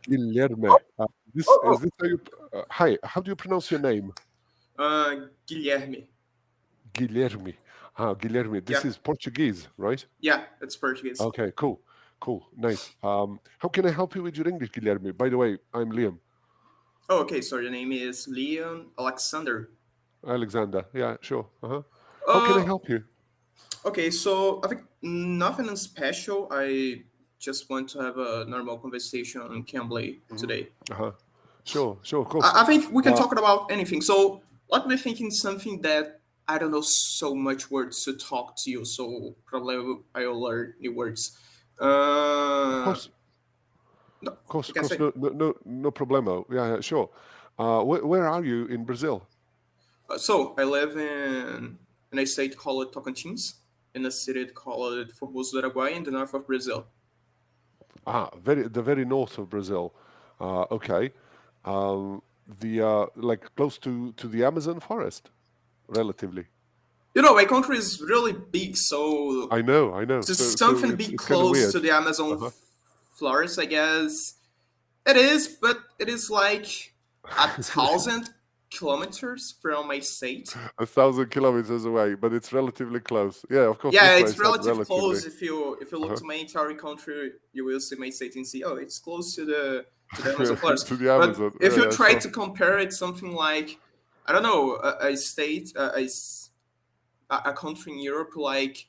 Guilherme. This is Oh, this how you? Hi. How do you pronounce your name? Guilherme. Guilherme. Guilherme. This Yeah, is Portuguese, right? yeah, it's Portuguese. Okay. Cool. Cool. Nice. How can I help you with your English, Guilherme? By the way, I'm Liam. Oh, okay. So your name is Leon Alexander. Alexander. Yeah. Sure. How can I Uh, help you? okay. So I think nothing special. I just want to have a normal conversation on Cambly Hmm. today. Sure. Sure. Of course. I think we can Uh, talk about anything. So let me think in something that I don't know so much words to talk to you. So probably I will learn new words. of course. No, Of course. you Of can course. say. No problemo. Yeah. Yeah. Sure. Where are you in Brazil? So I live in a state called Tocantins, in a city called Formoso do Araguaia in the north of Brazil. The very north of Brazil. Okay. The like close to the Amazon forest, relatively. You know, my country is really big, so I know. I know. to So something it's be it's kind of close weird. to the Amazon Uh-huh. flowers, I guess it is, but it is like 1,000 kilometers from my state. 1,000 kilometers away, but it's relatively close. Yeah, of course. Yeah, That's why I it's said relative relatively. close. If you look Uh-huh. to my entire country, you will see my state and see, oh, it's close to the Amazon flowers. To the But Amazon. if Yeah, you yeah, try sure. to compare it, something like I don't know, a state, a country in Europe like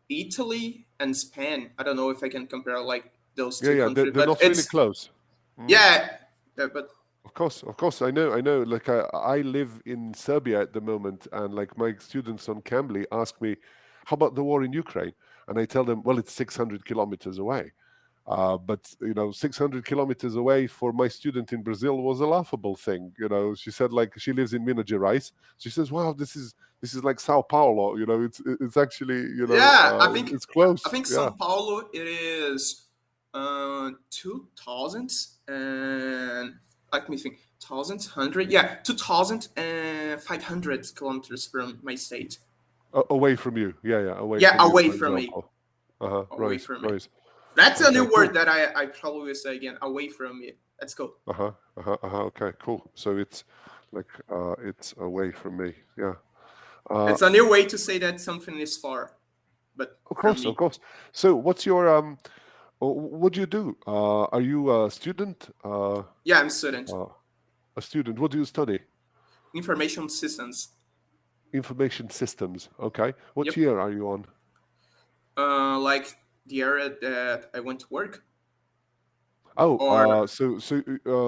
Italy and Spain. I don't know if I can compare like those Yeah, two yeah. countries, They're but not really it's close. Mm. yeah, but Of course, I know, I know. Like I live in Serbia at the moment, and like my students on Cambly ask me, "How about the war in Ukraine?" And I tell them, "Well, it's 600 kilometers away." But 600 kilometers away for my student in Brazil was a laughable thing. She said like she lives in Minas Gerais. She says, "Wow, this is like Sao Paulo. It's actually yeah, it's I close." think Yeah. São Paulo it is 2,000 and let me think 1,100 yeah 2,500 kilometers from my state. Away from you. Yeah, yeah, away Yeah, from you, away for from me, example. Uh-huh. away Right, from me. right. That's a Okay, new cool. word that I probably will say again. Away from me. Let's go. Uh-huh. Uh-huh. Uh-huh. Okay, cool. So it's like it's away from me. Yeah. Uh It's a new way to say that something is far, but of from course, of me. course. So what's your what do you do? Are you a student? Yeah, I'm a student. Uh a student. What do you study? Information systems. Information systems. Okay. What Yep. year are you on? Like the area that I went to work, Oh, or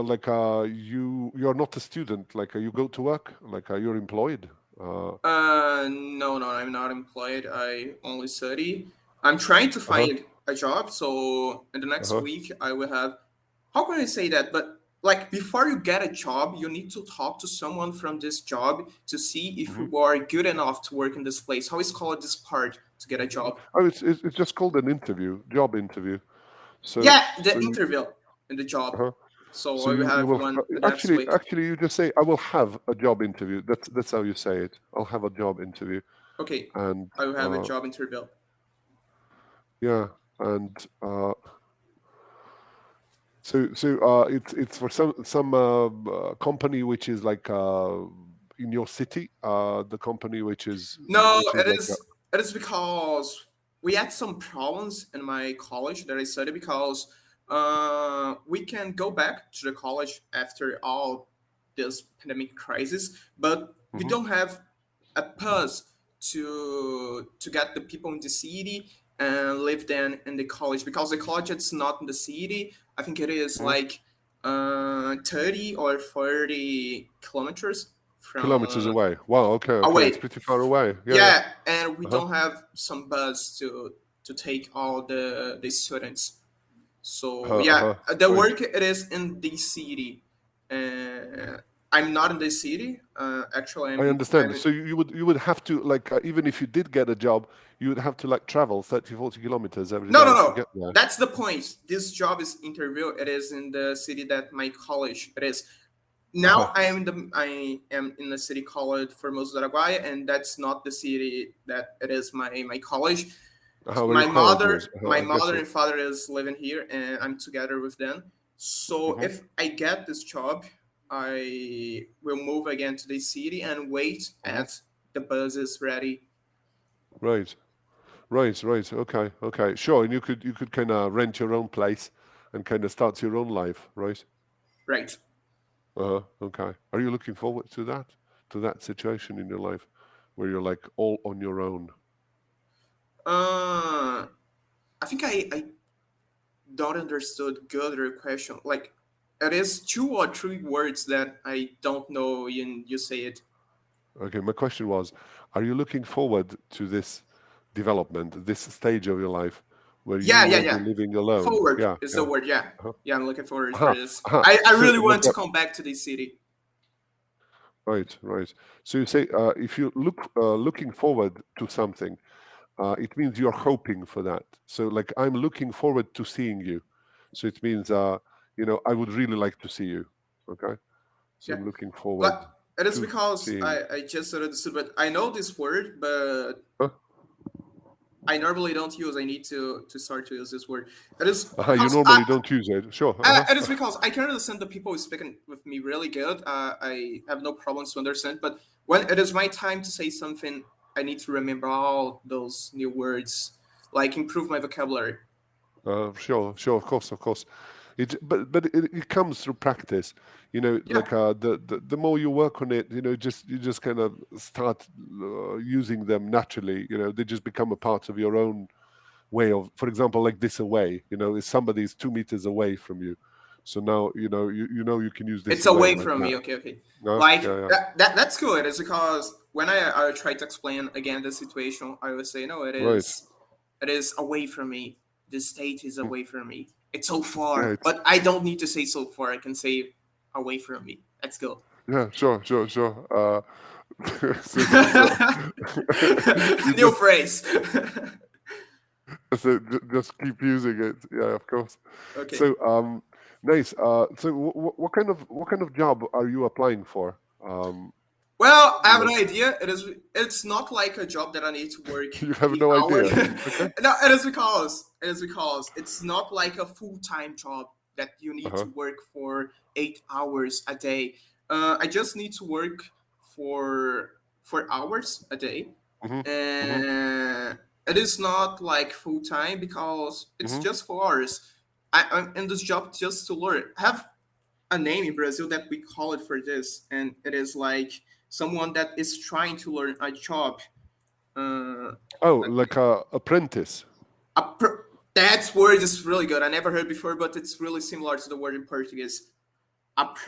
like you're not a student, like you go to work, like you're employed. no, no, I'm not employed. I only study. I'm trying to Uh-huh. find a job, so in the next Uh-huh. week I will have. How can I say that? But like before you get a job, you need to talk to someone from this job to see if Hmm. you are good enough to work in this place. How is called this part to get a job? Oh, it's just called an interview, job interview. So Yeah, so the you interview in the job. uh-huh. So So I will you have will one the next actually week. you just say I will have a job interview. That's how you say it. I'll have a job interview, Okay, and I will have a job interview. yeah, and it's for some company which is like in your city. The company No, which is like it is because we had some problems in my college that I studied because we can go back to the college after all this pandemic crisis, but we mhm, don't have a pass to get the people in the city and live then in the college because the college is not in the city. I think it is mhm, like 30 or 40 kilometers kilometers from away. Wow. Okay. Okay. It's away. pretty far away. Yeah. Yeah. Yeah, and we Uh-huh. don't have some bus to take all the students. So Uh-huh. yeah, Uh-huh. the Right. work it is in the city. Uh, I'm not in the city. Actually, I understand. I'm So you would have to like even if you did get a job, you would have to like travel 30, 40 kilometers every no, no, day to no. get there. That's the point. This job is interview. It is in the city that my college it is. Uh-huh. Now I am in the city called Formoso do Araguaia, and that's not the city that it is my college. Uh-huh. Where your My college mother is. my I guess mother so. and father is living here, and I'm together with them. So Hmm. if I get this job, I will move again to the city and wait Hmm. at the bus is ready. Right, right. Okay, okay. Sure. And you could kind of rent your own place and kind of start your own life, right? Right. Uh-huh. Okay. Are you looking forward to that situation in your life where you're like all on your own? Uh, I think I don't understood good your question. Like, it is 2 or 3 words that I don't know and you say it. Okay. My question was, are you looking forward to this development, this stage of your life where you Yeah, yeah, will be yeah. living alone? Forward Yeah, is the yeah. word. Yeah, Uh-huh. yeah. I'm looking forward for Uh-huh. this. Uh-huh. I So really like want to come back to the city. right, right. So you say if you looking forward to something, it means you're hoping for that. So like I'm looking forward to seeing you. So it means I would really like to see you. Okay. So Yeah, I'm looking forward but it is to because seeing. I just understood. But I know this word, but Huh? I normally don't use. I need to start to use this word. It is You because normally don't use it. Sure. it is because I can understand the people speaking with me really good. I have no problems to understand. But when it is my time to say something, I need to remember all those new words, like improve my vocabulary. Sure, sure, of course, of course. It comes through practice, Yeah, like the more you work on it, you just kind of start using them naturally. They just become a part of your own way of, for example, like this away. If somebody's 2 meters away from you, so now you can use this it's away away like from that. me. Okay, okay. No, Like yeah, yeah, that's good. It's because when I try to explain again the situation, I would say no. right. It is away from me. The state is Mm, away from me. It's so yeah, far, it's but I don't need to say so far. I can say away from me. Let's go. yeah, sure, sure, sure. So just you New just phrase. so just keep using it. Yeah, of course. Okay. So nice. So what kind of job are you applying for? Well, I have an Like idea. It's not like a job that I need to work you have the no hour. idea. Okay. No, it is because it's not like a full time job that you need Uh-huh. to work for 8 hours a day. I just need to work for 4 hours a day, Mm-hmm. Mm-hmm. and it is not like full time because it's Mm-hmm. just 4 hours. I'm in this job just to learn. I have a name in Brazil that we call it for this, and it is like someone that is trying to learn a job. Uh, Oh, like a apprentice. a pr- that word is really good. I never heard before, but it's really similar to the word in Portuguese.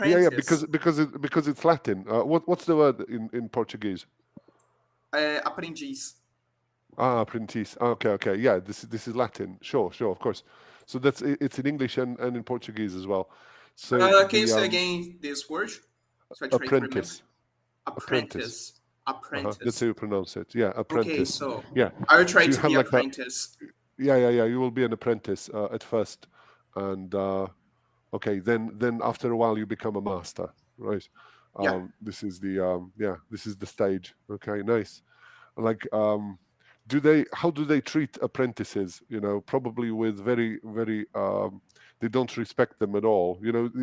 Yeah, yeah, Apprentice. because it's Latin. What's the word in Portuguese? Aprendiz. Apprentice. Okay, okay. Yeah, this is Latin. Sure, sure, of course. So it's in English and in Portuguese as well. So Can you the say again this word? So I try to remember. apprentice. Apprentice. Apprentice. That's Apprentice. how you pronounce it. Yeah, Okay, apprentice. so Yeah. I will try So you to have be like a apprentice. yeah. You will be an apprentice at first, and okay, then after a while you become a master, right? Yeah. This is the stage. Okay, nice. Like how do they treat apprentices? Probably with very very they don't respect them at all.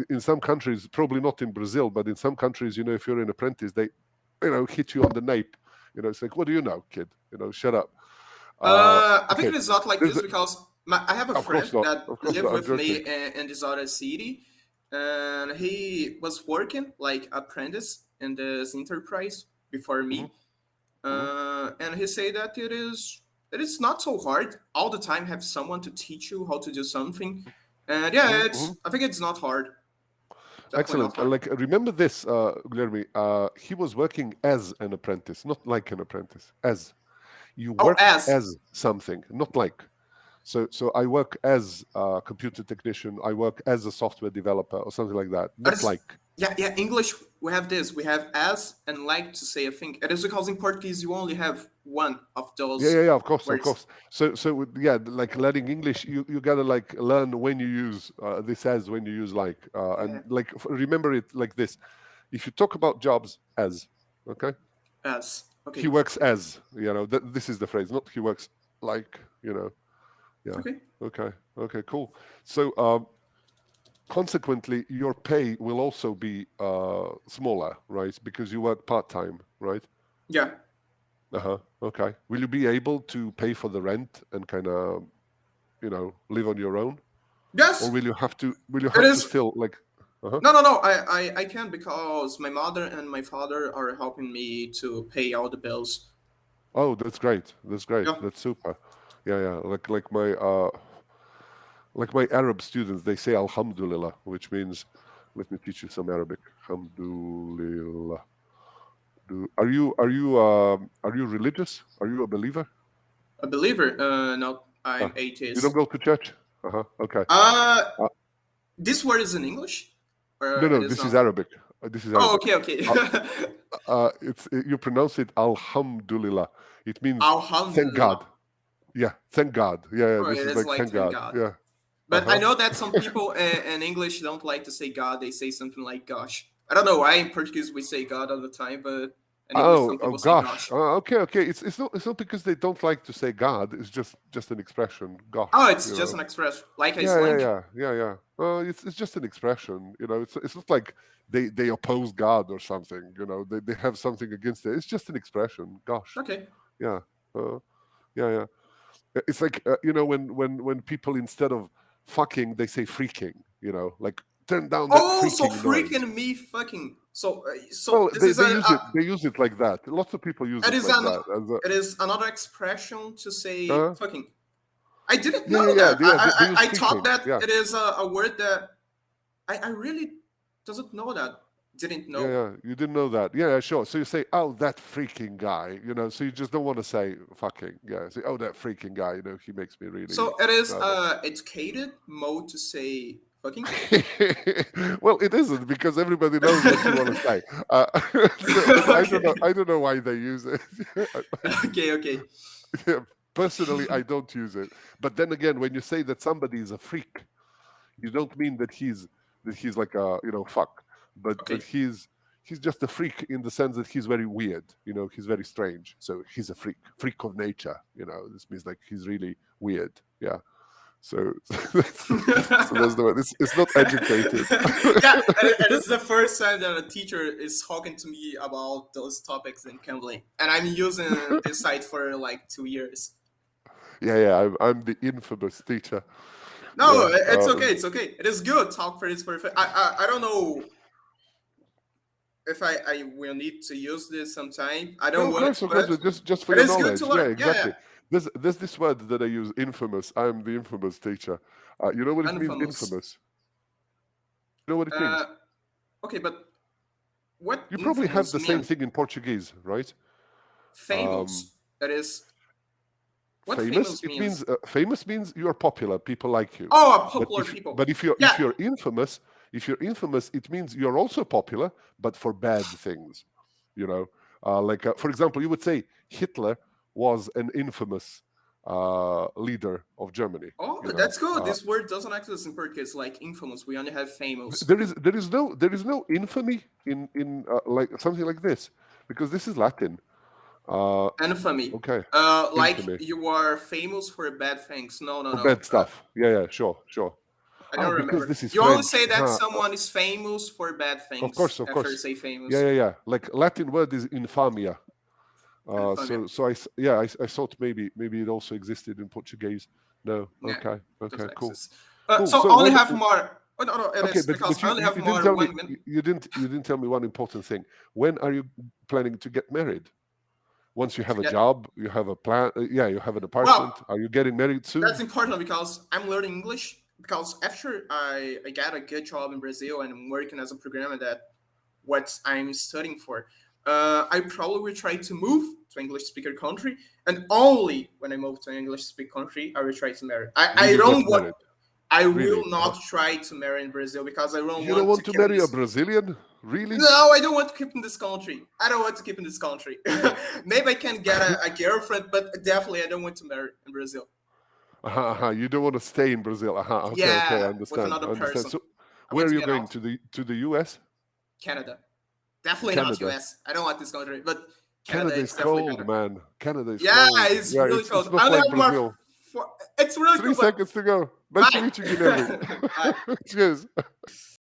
In some countries, probably not in Brazil, but in some countries, if you're an apprentice, they hit you on the nape. It's like, what do you know, kid? Shut up. I think Okay, it is not like there's this because I have a of course friend not, that of course lived not, I'm with me joking. in this other city, and he was working like apprentice in this enterprise before Hmm. me, Hmm. and he said that it is not so hard all the time. Have someone to teach you how to do something, and yeah, Hmm. Hmm. it's I think it's not hard. Definitely not Excellent. hard. Like, remember this, Guilherme, he was working as an apprentice, not like an apprentice, as. You Oh, work as as something, not like. So I work as a computer technician, I work as a software developer or something like that, it not is. like. Yeah, yeah. English, we have this. We have as and like to say a thing. It is because in Portuguese you only have one of Yeah, those yeah, yeah, of course, of words. course. Yeah, like learning English, you gotta like learn when you use this as, when you use like, and Yeah, like remember it like this. If you talk about jobs as, okay, as. he Okay, works as, this is the phrase, not he works like, yeah. okay. Okay, okay, cool. So consequently, your pay will also be smaller, right? Because you work part-time, right? Yeah. Uh-huh. Okay. Will you be able to pay for the rent and kind of, live on your own? Or Yes, will you it have to is. still like, uh-huh. No. I can because my mother and my father are helping me to pay all the bills. Oh, that's great. That's great. Yeah. That's super. Yeah, yeah. Like my Arab students, they say Alhamdulillah, which means, let me teach you some Arabic. Alhamdulillah. Are you religious? Are you a believer? A believer. No, I'm Ah, you don't atheist. go to church? Uh-huh. Okay. Uh, Uh, this word is in English, or no, it no, is this is not. Arabic. This is Oh, Arabic. okay, okay. Uh, you pronounce it Alhamdulillah. It means thank Alhamdulillah. God. Yeah, thank God. Yeah, yeah, Oh, this it is is like like thank thank God. God. Yeah. But I Uh-huh. know that some people in English don't like to say God. They say something like gosh. I don't know why in Portuguese we say God all the time, but in English Oh, some oh people say gosh. gosh. Okay, okay. It's not because they don't like to say God. It's just an expression. Oh, Gosh, it's just an expression, like a Yeah, yeah, slang. yeah, yeah, yeah. It's just an expression. It's not like they oppose God or something. They have something against it. It's just an expression. Gosh. Okay. Yeah. Uh, yeah, yeah. It's like when people instead of fucking they say freaking. Like turn down that Oh, so freaking noise. freaking me fucking. So Well, this they, is they use it. They use it like that. Lots of people use it it is like an that. As a, it is another expression to say fucking. I didn't yeah, know yeah, yeah, that. yeah. They use I thought freaking. that Yeah. it is a word that I really doesn't know that. Didn't Yeah, know. yeah, you didn't know that. Yeah, yeah, sure. So you say, "Oh, that freaking guy," so you just don't want to say "fucking." Yeah, say, "Oh, that freaking guy," he makes me really So it is nervous. educated mode to say fucking. Well, it isn't because everybody knows what you want to say. But I don't know. Okay. I don't know why they use it. Okay. Okay. Yeah, personally, I don't use it. But then again, when you say that somebody is a freak, you don't mean that he's like a fuck, but Okay. he's just a freak in the sense that he's very weird. He's very strange. So he's a freak of nature. This means like he's really weird. Yeah. So that's the way. It's not educated. Yeah, and it's the first time that a teacher is talking to me about those topics in Cambly, and I'm using this site for like 2 years. Yeah, yeah. I'm the infamous teacher. No, Yeah. it's okay. It's okay. It is good. Talk for this for. I don't know if I will need to use this sometime. I No, don't want of course, to, but just for but your it's good to knowledge. Yeah, learn. Yeah, exactly. There's this word that I use, infamous. I'm the infamous teacher. You know what yeah. it means, Infamous. infamous? You know what it Uh, means? okay, but what You probably have infamous the same mean? thing in Portuguese, right? Um, Famous. That is what famous. famous It means. means famous means you're popular. People like you. Oh, But popular if people. but if you're Yeah. if you're infamous, it means you're also popular, but for bad things. Like for example, you would say Hitler was an infamous leader of Germany. Oh, that's good. This word doesn't exist in Portuguese like infamous. We only have famous. There is no infamy in like something like this because this is Latin. Uh, Infamy. okay, Like infamy. you are famous for bad things. No, no, For no. bad stuff. Yeah, yeah, sure, sure. I Oh, don't because remember. this is You only French. say that Huh. someone is famous for bad Of things course, of after you course. say Yeah, famous. yeah, yeah. Like Latin word is infamia. Infamy. So I thought maybe it also existed in Portuguese. No. Yeah, Okay. Okay. doesn't Cool. exist. Cool. So So only when have more. Oh, no, no, it okay, is but because I you, only you have you didn't more tell me 1 minute. you didn't tell me one important thing. When are you planning to get married? Once you To have a get job, you have a plan. Yeah, you have an well, apartment. Are you getting married that's soon? important because I'm learning English. Because after I got a good job in Brazil and I'm working as a programmer that what I'm studying for, I probably will try to move to English speaker country, and only when I move to English speaker country I will try to marry. Will I you don't get want. married? I Really? will not try to marry in Brazil because I don't You don't want to want to keep in marry a this. Brazilian? Really? No, I don't want to keep in this country. I don't want to keep in this country. Maybe I can get a girlfriend, but definitely I don't want to marry in Brazil. You don't want to stay in Brazil. Okay, okay, I Yeah, with understand. another I understand. person. So, I where want are to you get going out. to the US? Canada. Definitely not Canada. US. I don't want this country, but Canada Canada is is definitely cold, better. man. Canada is Yeah, cold. it's Yeah, really it's cold. not I only like have more Brazil. For it's really Three cool, but seconds to go. Nice to bye. meet you, Guilherme. Bye. Cheers.